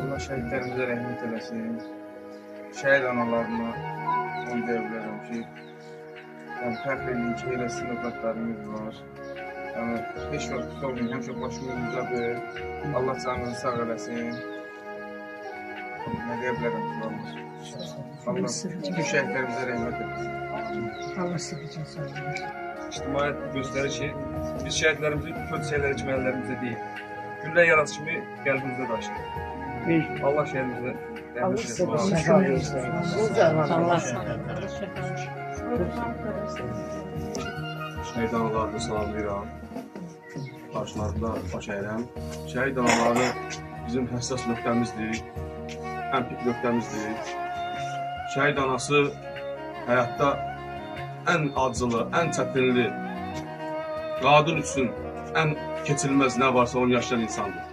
Allah şəhidlərimizə rəhmət eləsin. Şəhid analarına onu deyə bilərəm ki, fəxr edin ki, elə sizin övladlarınız var. Heç vaxt tutulmayın, həmişə başımız uzadır. Allah canınızı sağ eləsin. Nə deyə bilərəm ki, Allah bütün şəhidlərimizə rəhmət eləsin. Allah sizin için sağ olun. İctimaiyyət göstərir ki, biz şəhidlərimizi kötü şeylər etməklərimizdə deyil. Güllə yarası kimi qəlbimizdə daşıyır. Allah şəhidimizə rəhmət eləsin. Şəhid analarını salamlayıram. Qarşılarında baş əyirəm. Şəhid anaları bizim həssas nöqtəmizdir. Ən pik nöqtəmizdir. Şəhid anası həyatda ən acılı, ən çətinli, qadın üçün ən keçilməz nə varsa onu yaşayan insandır.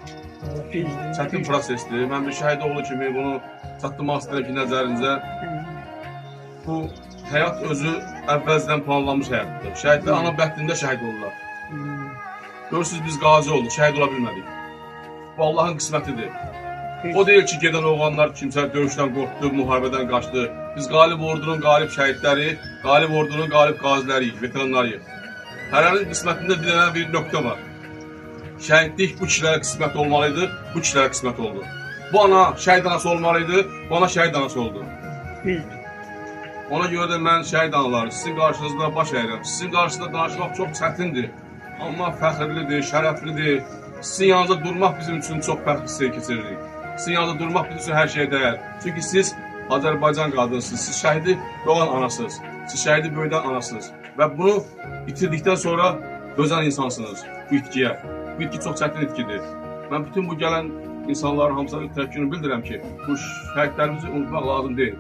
Çətin prosesdir. Mən bir şəhid oğlu kimi bunu çatdırmaq istəyirəm ki, nəzərinizə bu həyat özü əvvəldən planlanmış həyatdır. Şəhidlər ana bəxtində şəhid olurlar. Görürsünüz, biz qazi olduq, şəhid ola bilmədik. Bu Allahın qismətidir. O deyil ki, gedən oğlanlar kimsə döyüşdən qorxdu, müharibədən qaçdı. Biz qalib ordunun qalib şəhidləri, qalib ordunun qalib qaziləriyik, veteranlarıyıq. Hərənin qismətində bir dənə bir nöqtə var. Şəhidlik bu kişilərə qismət olmalıydı, bu kişilərə qismət oldu. Bu ana şəhid anası olmalıydı, bu ana şəhid anası oldu. Ona görə də mən şəhid anaları sizin qarşınızda baş əyirəm. Sizin qarşınızda danışmaq çox çətindir, amma fəxrlidir, şərəflidir. Sizin yanınızda durmaq bizim üçün çox fəxr keçiririk. Sizin yanınızda durmaq bizim üçün hər şeyə dəyər. Çünki siz Azərbaycan qadınsınız, siz şəhidi doğan anasınız, siz şəhidi böyüdən anasınız. Və bunu itirdikdən sonra dözən insansınız bu itkiyə. Bu itki çox çətin itkidir. Mən bütün bu gələn insanların hamısına təşəkkürümü bildirəm ki, bu şəhidlərimizi unutmaq lazım deyil.